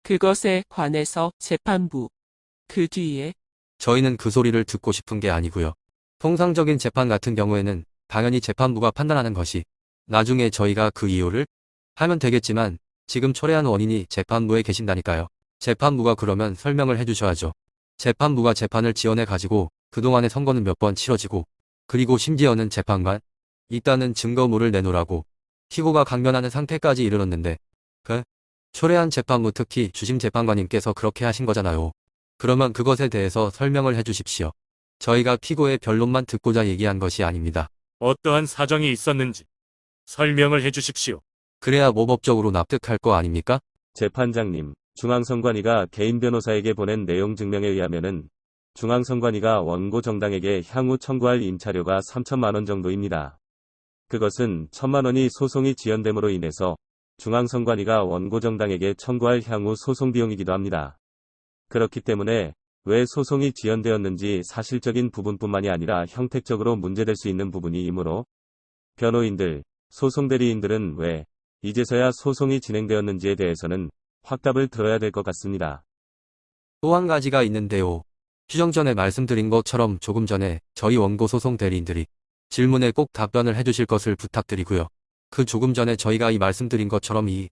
그것에 관해서 재판부. 그 뒤에 저희는 그 소리를 듣고 싶은 게 아니고요. 통상적인 재판 같은 경우에는 당연히 재판부가 판단하는 것이 나중에 저희가 그 이유를 하면 되겠지만 지금 초래한 원인이 재판부에 계신다니까요. 재판부가 그러면 설명을 해주셔야죠. 재판부가 재판을 지원해 가지고 그동안의 선고는 몇 번 치러지고 그리고 심지어는 재판관 일단은 증거물을 내놓으라고 피고가 강변하는 상태까지 이르렀는데 그 초래한 재판부 특히 주심 재판관님께서 그렇게 하신 거잖아요. 그러면 그것에 대해서 설명을 해주십시오. 저희가 피고의 변론만 듣고자 얘기한 것이 아닙니다. 어떠한 사정이 있었는지 설명을 해주십시오. 그래야 모법적으로 납득할 거 아닙니까? 재판장님, 중앙선관위가 개인 변호사에게 보낸 내용 증명에 의하면은 중앙선관위가 원고 정당에게 향후 청구할 임차료가 3천만 원 정도입니다. 그것은 1천만 원이 소송이 지연됨으로 인해서 중앙선관위가 원고 정당에게 청구할 향후 소송 비용이기도 합니다. 그렇기 때문에 왜 소송이 지연되었는지 사실적인 부분뿐만이 아니라 형택적으로 문제될 수 있는 부분이므로 변호인들, 소송 대리인들은 왜 이제서야 소송이 진행되었는지에 대해서는 확답을 들어야 될 것 같습니다. 또 한 가지가 있는데요. 휴정 전에 말씀드린 것처럼 조금 전에 저희 원고 소송 대리인들이 질문에 꼭 답변을 해주실 것을 부탁드리고요. 그 조금 전에 저희가 이 말씀드린 것처럼 이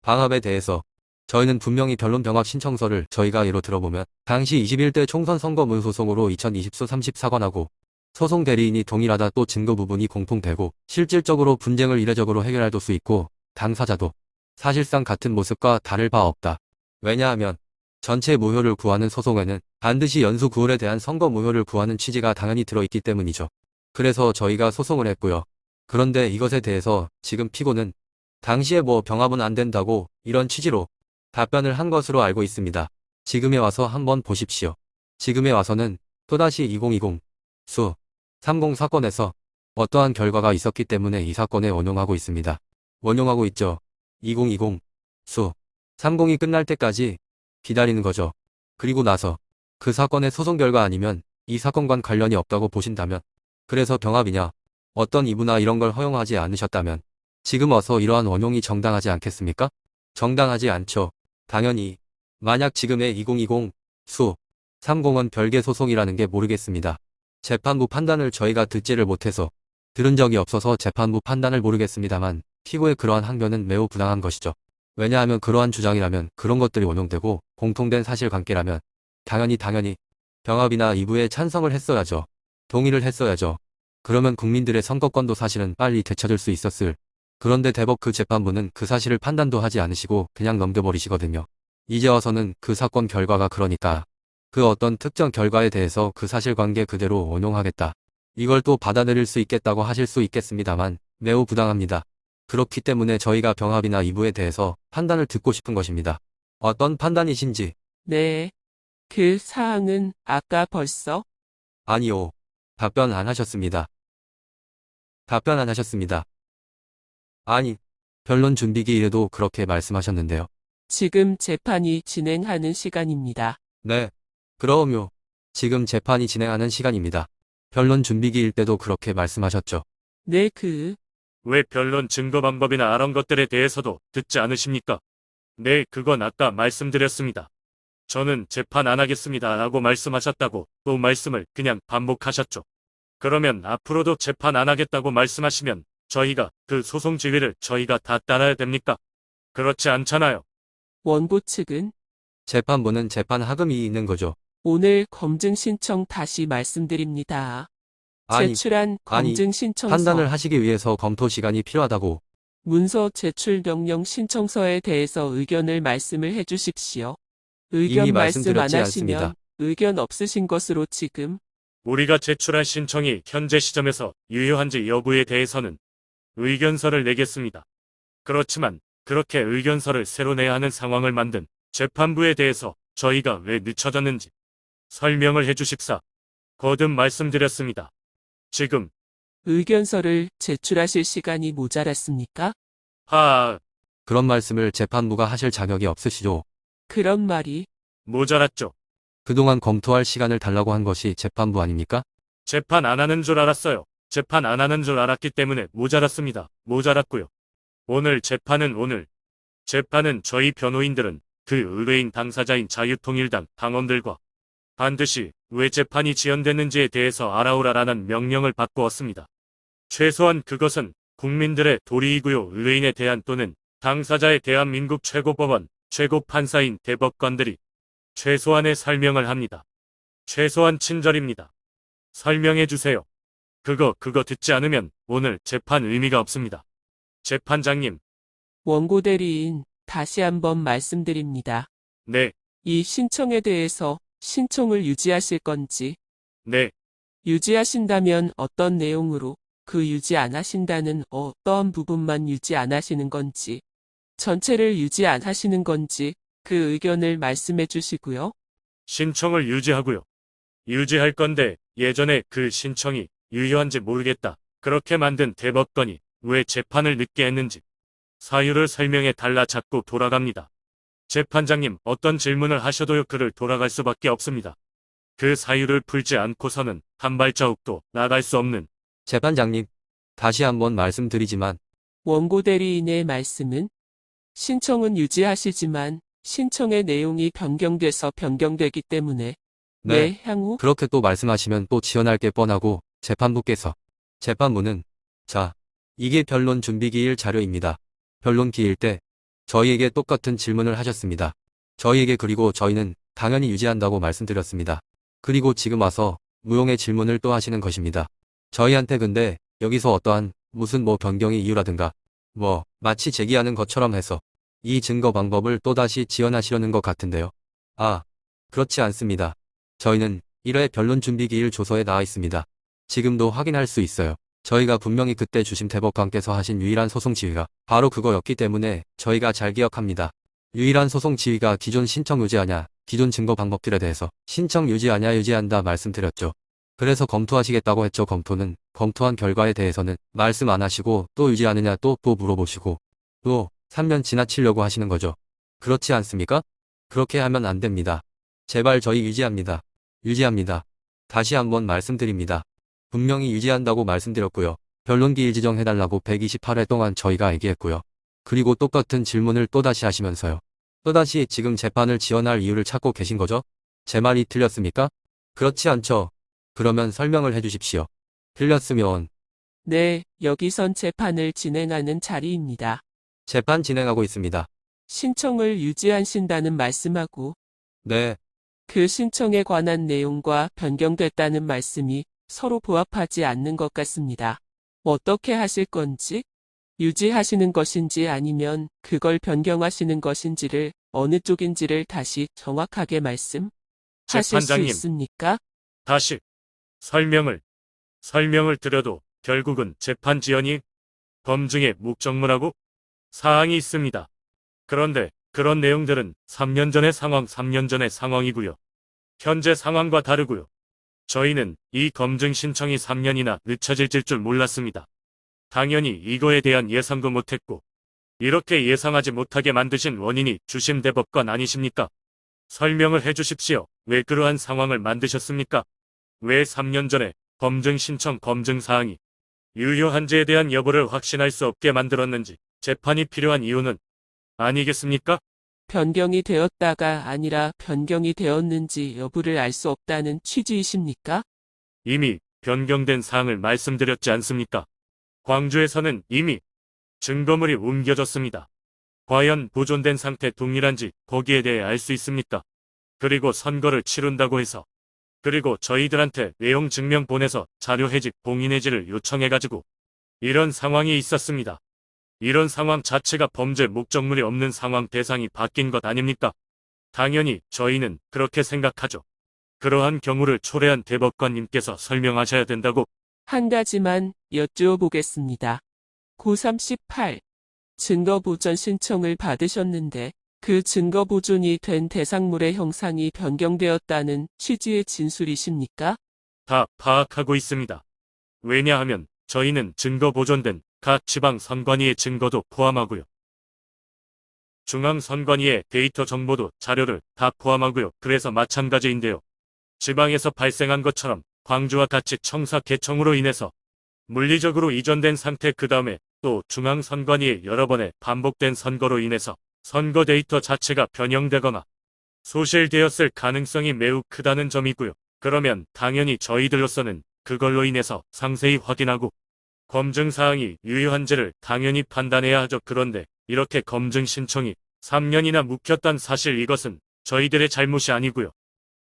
방합에 대해서 저희는 분명히 변론 병합 신청서를 저희가 예로 들어보면 당시 21대 총선 선거문 소송으로 2020소 34건하고 소송 대리인이 동일하다 또 증거 부분이 공통되고 실질적으로 분쟁을 이례적으로 해결할 수 있고 당사자도 사실상 같은 모습과 다를 바 없다. 왜냐하면 전체 무효를 구하는 소송에는 반드시 연수 구월에 대한 선거 무효를 구하는 취지가 당연히 들어있기 때문이죠. 그래서 저희가 소송을 했고요. 그런데 이것에 대해서 지금 피고는 당시에 병합은 안 된다고 이런 취지로 답변을 한 것으로 알고 있습니다. 지금에 와서 한번 보십시오. 지금에 와서는 또다시 2020 수 30 사건에서 어떠한 결과가 있었기 때문에 이 사건에 원용하고 있습니다. 원용하고 있죠. 2020 수 30이 끝날 때까지 기다리는 거죠. 그리고 나서 그 사건의 소송 결과 아니면 이 사건과는 관련이 없다고 보신다면 그래서 병합이냐 어떤 이부나 이런 걸 허용하지 않으셨다면 지금 와서 이러한 원용이 정당하지 않겠습니까? 정당하지 않죠. 당연히 만약 지금의 2020 수 30은 별개 소송이라는 게 모르겠습니다. 재판부 판단을 저희가 듣지를 못해서 들은 적이 없어서 재판부 판단을 모르겠습니다만 피고의 그러한 항변은 매우 부당한 것이죠. 왜냐하면 그러한 주장이라면 그런 것들이 원용되고 공통된 사실관계라면 당연히 병합이나 이부에 찬성을 했어야죠. 동의를 했어야죠. 그러면 국민들의 선거권도 사실은 빨리 되찾을 수 있었을. 그런데 대법 그 재판부는 그 사실을 판단도 하지 않으시고 그냥 넘겨버리시거든요. 이제 와서는 그 사건 결과가 그러니까 그 어떤 특정 결과에 대해서 그 사실관계 그대로 원용하겠다. 이걸 또 받아들일 수 있겠다고 하실 수 있겠습니다만 매우 부당합니다. 그렇기 때문에 저희가 병합이나 이부에 대해서 판단을 듣고 싶은 것입니다. 어떤 판단이신지. 네. 그 사항은 아까 벌써 아니요. 답변 안 하셨습니다. 답변 안 하셨습니다. 아니, 변론 준비기일에도 그렇게 말씀하셨는데요. 지금 재판이 진행하는 시간입니다. 네. 그럼요. 지금 재판이 진행하는 시간입니다. 변론 준비기일 때도 그렇게 말씀하셨죠. 네, 왜 변론 증거 방법이나 이런 것들에 대해서도 듣지 않으십니까? 네, 그건 아까 말씀드렸습니다. 저는 재판 안 하겠습니다 라고 말씀하셨다고 또 말씀을 그냥 반복하셨죠. 그러면 앞으로도 재판 안 하겠다고 말씀하시면 저희가 그 소송 지휘를 저희가 다 따라야 됩니까? 그렇지 않잖아요. 원고 측은 재판부는 재판 하금이 있는 거죠. 오늘 검증 신청 다시 말씀드립니다. 아니, 제출한 검증 신청서 판단을 하시기 위해서 검토 시간이 필요하다고. 문서 제출 명령 신청서에 대해서 의견을 말씀을 해주십시오. 의견 이미 말씀 안 말씀드렸지 하시면 않습니다. 의견 없으신 것으로 지금 우리가 제출한 신청이 현재 시점에서 유효한지 여부에 대해서는 의견서를 내겠습니다. 그렇지만 그렇게 의견서를 새로 내야 하는 상황을 만든 재판부에 대해서 저희가 왜 늦춰졌는지 설명을 해주십사. 거듭 말씀드렸습니다. 지금 의견서를 제출하실 시간이 모자랐습니까? 그런 말씀을 재판부가 하실 자격이 없으시죠. 그런 말이 모자랐죠. 그동안 검토할 시간을 달라고 한 것이 재판부 아닙니까? 재판 안 하는 줄 알았어요. 재판 안 하는 줄 알았기 때문에 모자랐습니다. 모자랐고요. 오늘 재판은 오늘 재판은 저희 변호인들은 그 의뢰인 당사자인 자유통일당 당원들과 반드시 왜 재판이 지연됐는지에 대해서 알아오라라는 명령을 받고왔습니다. 최소한 그것은 국민들의 도리이고요. 의뢰인에 대한 또는 당사자의 대한민국 최고법원, 최고판사인 대법관들이 최소한의 설명을 합니다. 최소한 친절입니다. 설명해 주세요. 그거 듣지 않으면 오늘 재판 의미가 없습니다. 재판장님, 원고 대리인, 다시 한번 말씀드립니다. 네, 이 신청에 대해서 신청을 유지하실 건지, 네, 유지하신다면 어떤 내용으로, 그 유지 안 하신다는 어떠한 부분만 유지 안 하시는 건지, 전체를 유지 안 하시는 건지 그 의견을 말씀해 주시고요. 신청을 유지하고요. 유지할 건데 예전에 그 신청이 유효한지 모르겠다. 그렇게 만든 대법관이 왜 재판을 늦게 했는지 사유를 설명해 달라 자꾸 돌아갑니다. 재판장님, 어떤 질문을 하셔도요 그를 돌아갈 수밖에 없습니다. 그 사유를 풀지 않고서는 한 발자국도 나갈 수 없는. 재판장님, 다시 한번 말씀드리지만 원고 대리인의 말씀은 신청은 유지하시지만 신청의 내용이 변경돼서 변경되기 때문에 네, 향후 그렇게 또 말씀하시면 또 지연할 게 뻔하고 재판부께서 재판부는 자, 이게 변론 준비기일 자료입니다. 변론 기일 때 저희에게 똑같은 질문을 하셨습니다. 저희에게 그리고 저희는 당연히 유지한다고 말씀드렸습니다. 그리고 지금 와서 무용의 질문을 또 하시는 것입니다. 저희한테 근데 여기서 어떠한 무슨 변경의 이유라든가 마치 제기하는 것처럼 해서 이 증거 방법을 또다시 지연하시려는 것 같은데요. 아, 그렇지 않습니다. 저희는 1회 변론 준비기일 조서에 나와 있습니다. 지금도 확인할 수 있어요. 저희가 분명히 그때 주심 대법관께서 하신 유일한 소송 지휘가 바로 그거였기 때문에 저희가 잘 기억합니다. 유일한 소송 지휘가 기존 신청 유지하냐, 기존 증거 방법들에 대해서 신청 유지하냐 유지한다 말씀드렸죠. 그래서 검토하시겠다고 했죠. 검토한 결과에 대해서는 말씀 안 하시고 또 유지하느냐 또 물어보시고 또 3년 지나치려고 하시는 거죠. 그렇지 않습니까? 그렇게 하면 안 됩니다. 제발 저희 유지합니다. 유지합니다. 다시 한번 말씀드립니다. 분명히 유지한다고 말씀드렸고요. 변론기일 지정해달라고 128회 동안 저희가 얘기했고요. 그리고 똑같은 질문을 또다시 하시면서요. 또다시 지금 재판을 지연할 이유를 찾고 계신 거죠? 제 말이 틀렸습니까? 그렇지 않죠. 그러면 설명을 해주십시오. 틀렸으면 네, 여기선 재판을 진행하는 자리입니다. 재판 진행하고 있습니다. 신청을 유지하신다는 말씀하고 네, 그 신청에 관한 내용과 변경됐다는 말씀이 서로 부합하지 않는 것 같습니다. 어떻게 하실 건지, 유지하시는 것인지 아니면 그걸 변경하시는 것인지를 어느 쪽인지를 다시 정확하게 말씀하실 수 재판장님, 있습니까? 다시 설명을 드려도 결국은 재판 지연이 검증의 목적물하고 사항이 있습니다. 그런데 그런 내용들은 3년 전의 상황, 3년 전의 상황이고요. 현재 상황과 다르고요. 저희는 이 검증 신청이 3년이나 늦춰질 줄 몰랐습니다. 당연히 이거에 대한 예상도 못했고 이렇게 예상하지 못하게 만드신 원인이 주심 대법관 아니십니까? 설명을 해주십시오. 왜 그러한 상황을 만드셨습니까? 왜 3년 전에 검증 신청 검증 사항이 유효한지에 대한 여부를 확신할 수 없게 만들었는지 재판이 필요한 이유는 아니겠습니까? 변경이 되었다가 아니라 변경이 되었는지 여부를 알 수 없다는 취지이십니까? 이미 변경된 사항을 말씀드렸지 않습니까? 광주에서는 이미 증거물이 옮겨졌습니다. 과연 보존된 상태 동일한지 거기에 대해 알 수 있습니까? 그리고 선거를 치른다고 해서 그리고 저희들한테 내용 증명 보내서 자료 해직 봉인 해지를 요청해가지고 이런 상황이 있었습니다. 이런 상황 자체가 범죄 목적물이 없는 상황 대상이 바뀐 것 아닙니까? 당연히 저희는 그렇게 생각하죠. 그러한 경우를 초래한 대법관님께서 설명하셔야 된다고. 한 가지만 여쭈어 보겠습니다. 고38 증거 보존 신청을 받으셨는데 그 증거 보존이 된 대상물의 형상이 변경되었다는 취지의 진술이십니까? 다 파악하고 있습니다. 왜냐하면 저희는 증거 보존된 각 지방 선관위의 증거도 포함하고요. 중앙 선관위의 데이터 정보도 자료를 다 포함하고요. 그래서 마찬가지인데요. 지방에서 발생한 것처럼 광주와 같이 청사 개청으로 인해서 물리적으로 이전된 상태 그 다음에 또 중앙 선관위의 여러 번의 반복된 선거로 인해서 선거 데이터 자체가 변형되거나 소실되었을 가능성이 매우 크다는 점이고요. 그러면 당연히 저희들로서는 그걸로 인해서 상세히 확인하고 검증사항이 유효한지를 당연히 판단해야 하죠. 그런데 이렇게 검증 신청이 3년이나 묵혔단 사실, 이것은 저희들의 잘못이 아니고요.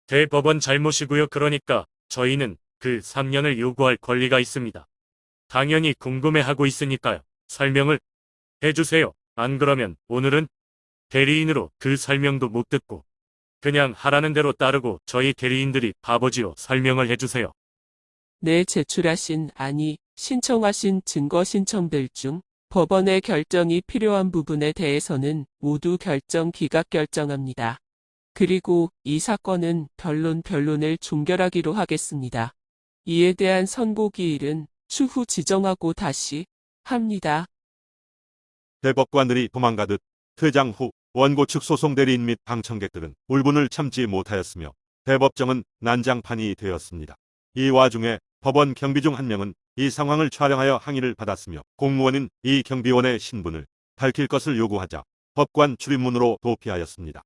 대법원 잘못이고요. 그러니까 저희는 그 3년을 요구할 권리가 있습니다. 당연히 궁금해하고 있으니까요. 설명을 해주세요. 안 그러면 오늘은 대리인으로 그 설명도 못 듣고 그냥 하라는 대로 따르고 저희 대리인들이 바보지요. 설명을 해주세요. 내 제출하신 신청하신 증거 신청들 중 법원의 결정이 필요한 부분에 대해서는 모두 결정 기각 결정합니다. 그리고 이 사건은 변론을 종결하기로 하겠습니다. 이에 대한 선고 기일은 추후 지정하고 다시 합니다. 대법관들이 도망가듯 퇴장 후 원고 측 소송 대리인 및 방청객들은 울분을 참지 못하였으며 대법정은 난장판이 되었습니다. 이 와중에 법원 경비 중 한 명은 이 상황을 촬영하여 항의를 받았으며 공무원인 이 경비원의 신분을 밝힐 것을 요구하자 법관 출입문으로 도피하였습니다.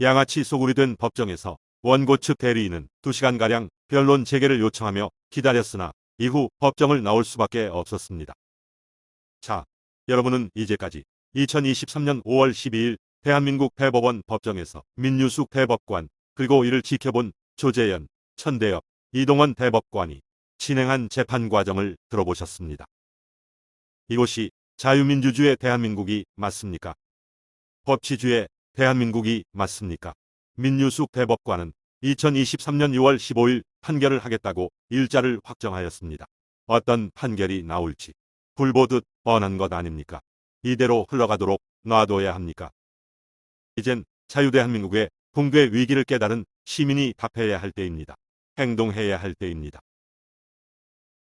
양아치 소굴이 된 법정에서 원고 측 대리인은 2시간가량 변론 재개를 요청하며 기다렸으나 이후 법정을 나올 수밖에 없었습니다. 자, 여러분은 이제까지 2023년 5월 12일 대한민국 대법원 법정에서 민유숙 대법관 그리고 이를 지켜본 조재현, 천대엽, 이동원 대법관이 진행한 재판 과정을 들어보셨습니다. 이곳이 자유민주주의 대한민국이 맞습니까? 법치주의 대한민국이 맞습니까? 민유숙 대법관은 2023년 6월 15일 판결을 하겠다고 일자를 확정하였습니다. 어떤 판결이 나올지 불보듯 뻔한 것 아닙니까? 이대로 흘러가도록 놔둬야 합니까? 이젠 자유대한민국의 붕괴 위기를 깨달은 시민이 답해야 할 때입니다. 행동해야 할 때입니다.